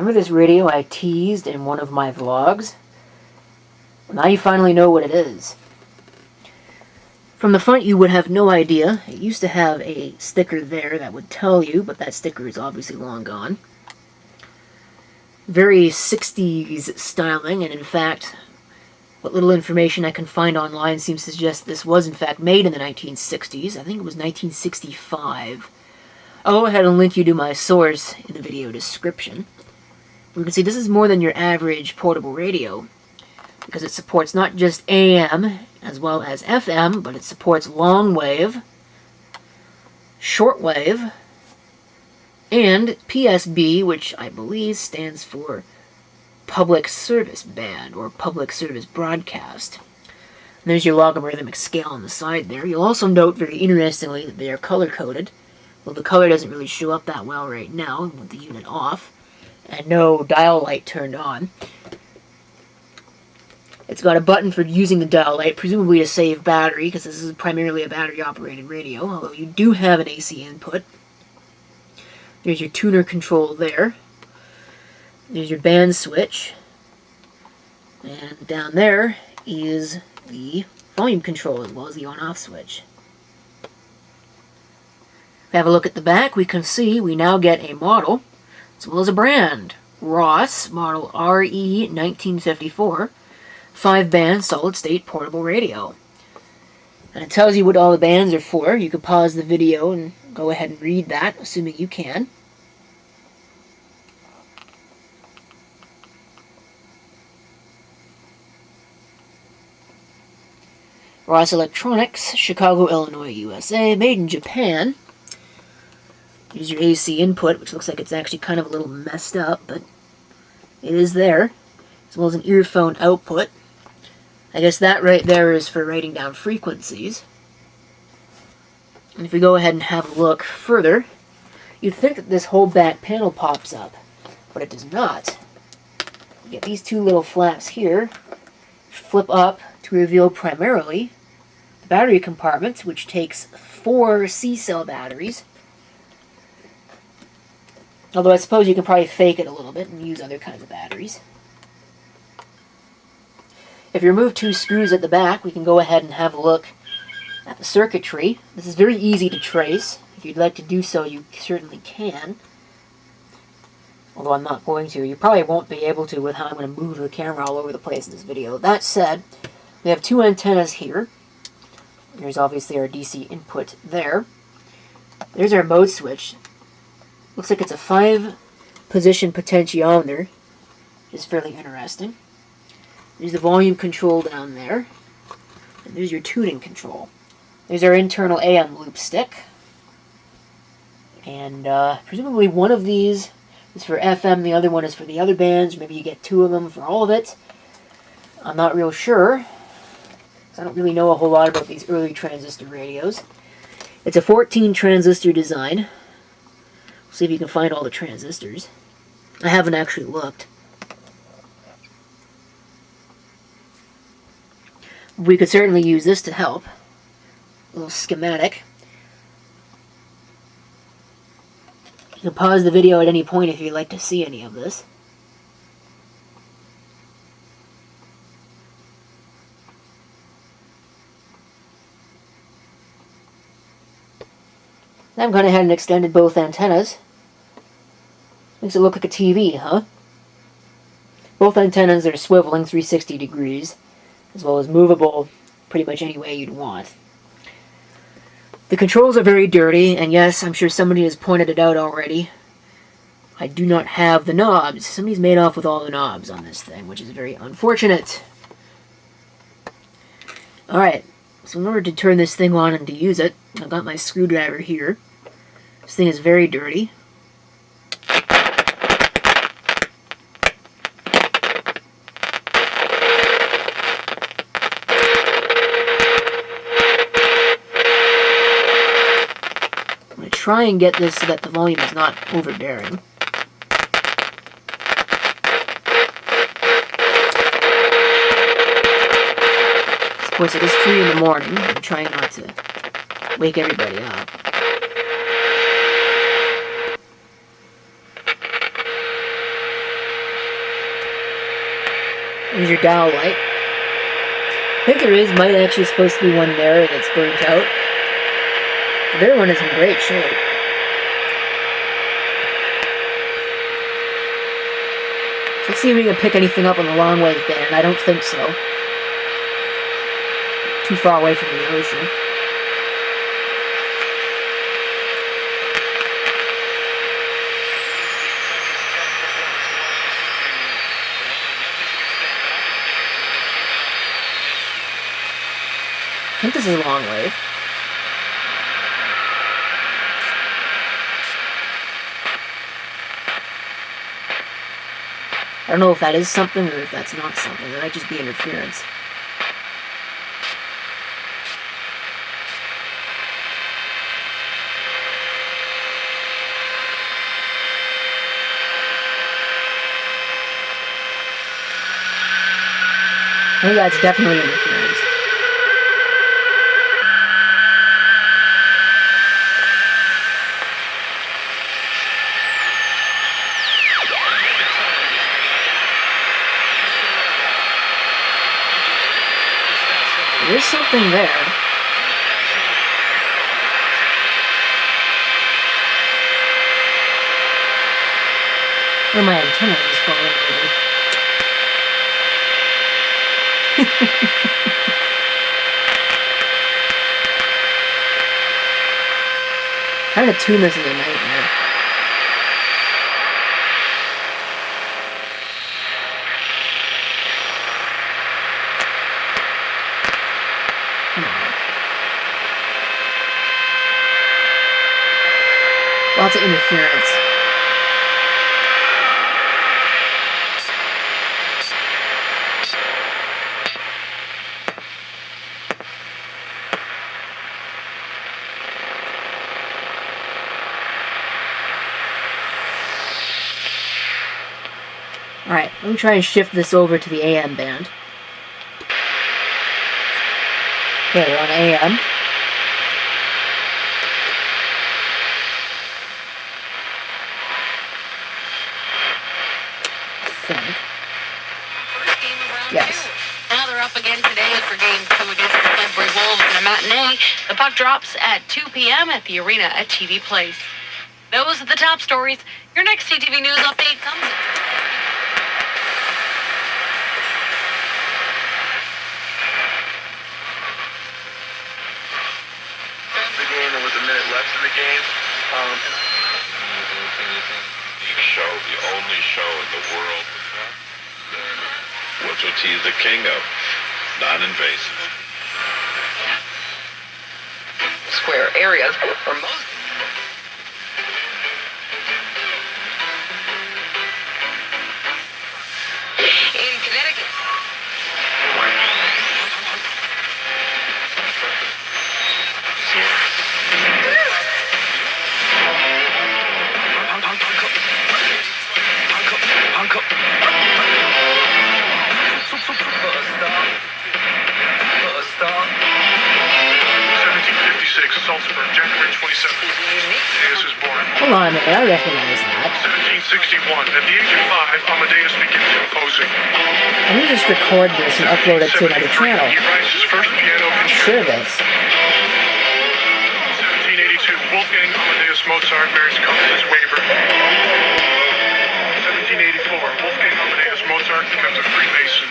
Remember this radio I teased in one of my vlogs? Well, now you finally know what it is. From the front you would have no idea. It used to have a sticker there that would tell you, but that sticker is obviously long gone. Very 60s styling, and in fact, what little information I can find online seems to suggest this was in fact made in the 1960s. I think it was 1965. I'll go ahead and link you to my source in the video description. You can see this is more than your average portable radio, because it supports not just AM as well as FM, but it supports long wave, short wave, and PSB, which I believe stands for Public Service Band, or Public Service Broadcast. And there's your logarithmic scale on the side there. You'll also note, very interestingly, that they are color-coded. Well, the color doesn't really show up that well right now with the unit off, and no dial light turned on. It's got a button for using the dial light, presumably to save battery, because this is primarily a battery-operated radio, although you do have an AC input. There's your tuner control there. There's your band switch. And down there is the volume control, as well as the on-off switch. If we have a look at the back, we can see we now get a model, as well as a brand. Ross, model RE-1954, 5-band solid-state portable radio. And it tells you what all the bands are for. You could pause the video and go ahead and read that, assuming you can. Ross Electronics, Chicago, Illinois, USA, made in Japan. Here's your AC input, which looks like it's actually kind of a little messed up, but it is there, as well as an earphone output. I guess that right there is for writing down frequencies. And if we go ahead and have a look further, you'd think that this whole back panel pops up, but it does not. You get these two little flaps here, which flip up to reveal primarily the battery compartment, which takes 4 C-cell batteries. Although I suppose you can probably fake it a little bit and use other kinds of batteries. If you remove 2 screws at the back, we can go ahead and have a look at the circuitry. This is very easy to trace. If you'd like to do so, you certainly can. Although I'm not going to. You probably won't be able to with how I'm going to move the camera all over the place in this video. That said, we have 2 antennas here. There's obviously our DC input there. There's our mode switch. Looks like it's a 5-position potentiometer, which is fairly interesting. There's the volume control down there. And there's your tuning control. There's our internal AM loop stick. And presumably one of these is for FM, the other one is for the other bands. Maybe you get 2 of them for all of it. I'm not real sure, because I don't really know a whole lot about these early transistor radios. It's a 14 transistor design. We'll see if you can find all the transistors. I haven't actually looked. We could certainly use this to help. A little schematic. You can pause the video at any point if you'd like to see any of this. I've gone ahead and extended both antennas. Makes it look like a TV, huh? Both antennas are swiveling 360 degrees, as well as movable pretty much any way you'd want. The controls are very dirty, and yes, I'm sure somebody has pointed it out already. I do not have the knobs. Somebody's made off with all the knobs on this thing, which is very unfortunate. Alright, so in order to turn this thing on and to use it, I've got my screwdriver here. This thing is very dirty. I'm going to try and get this so that the volume is not overbearing. Of course, it is 3 in the morning. I'm trying not to wake everybody up. There's your dial light. I think there might actually supposed to be one there that's burnt out. The other one is in great shape. So let's see if we can pick anything up on the long wave band. I don't think so. Too far away from the ocean. I think this is a long wave. I don't know if that is something or if that's not something. That might just be interference. I think that's definitely interference. There's something there. Where my antenna is falling over. Trying to tune this is a nightmare. Come on. Lots of interference. Alright, let me try and shift this over to the AM band. Okay, we're on AM. Yes. Now they're up again today for games come against the Sudbury Wolves in a matinee. The puck drops at 2 p.m. at the arena at TV Place. Those are the top stories. Your next CTV News update comes in. The game, there was a minute left in the game. Show, the only show in the world which he's the king of non-invasive. Square areas for most. In Connecticut. Salzburg, January 27th. Amadeus is born. Hold on a minute, I recognize that. 1761. At the age of 5, Amadeus begins composing. Let me just record this and upload it to another channel. He writes his first piano Sure concerto. this. 1782. Wolfgang Amadeus Mozart marries Countess Weber. 1784. Wolfgang Amadeus Mozart becomes a Freemason.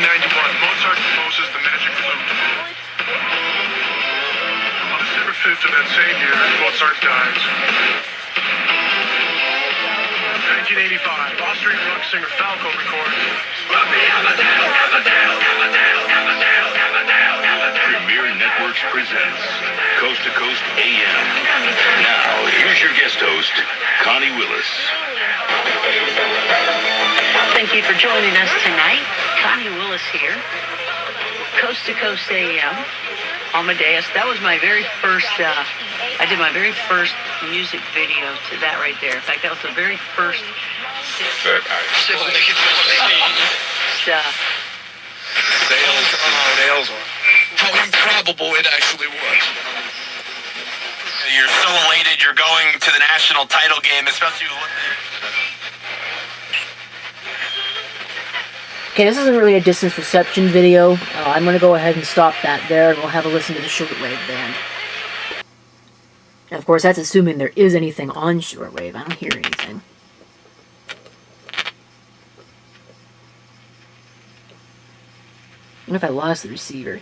1791. Mozart composes the Magic Flute. On December 5th of that same year, Mozart dies. 1985, Austrian rock singer Falco records Premier Networks presents Coast to Coast AM. Now, here's your guest host, Connie Willis. Thank you for joining us tonight. Connie Willis here. Coast to Coast AM. Amadeus. That was my very first, I did my very first music video to that right there. In fact, that was the very first Sales how improbable it actually was. You're so elated you're going to the national title game, especially with Okay, this isn't really a distance reception video. I'm going to go ahead and stop that there, and we'll have a listen to the shortwave band. And of course, that's assuming there is anything on shortwave. I don't hear anything. I wonder if I lost the receiver.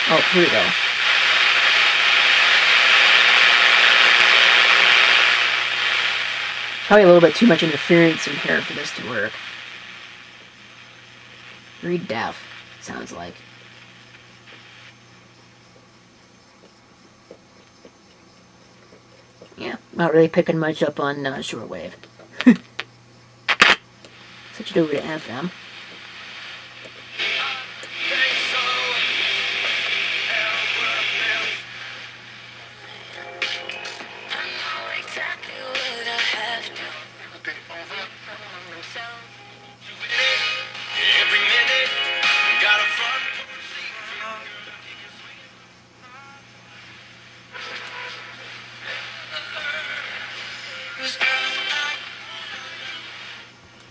Oh, here we go. Probably a little bit too much interference in here for this to work. Very deaf, sounds like. Yeah, not really picking much up on shortwave. Switch it over to FM.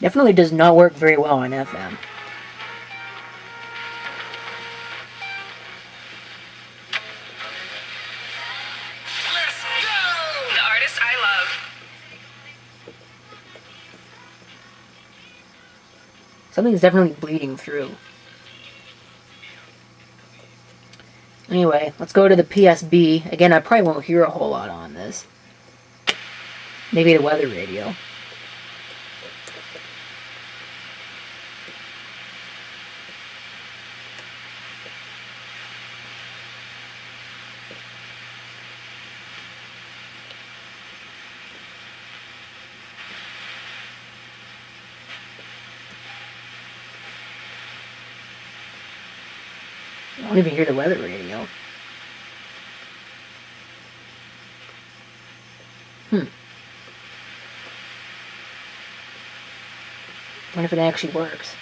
Definitely does not work very well on FM. The artist I love. Something's definitely bleeding through. Anyway, let's go to the PSB. Again, I probably won't hear a whole lot on this. Maybe the weather radio. I don't even hear the weather radio. I wonder if it actually works.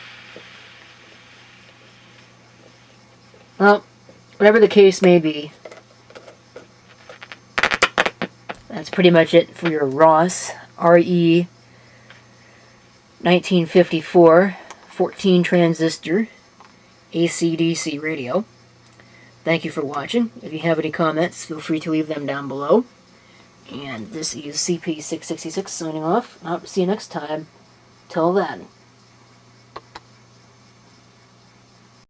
Well, whatever the case may be, that's pretty much it for your Ross RE-1954 14 transistor AC/DC radio. Thank you for watching. If you have any comments, feel free to leave them down below. And this is CP666 signing off. I hope to see you next time. Till then.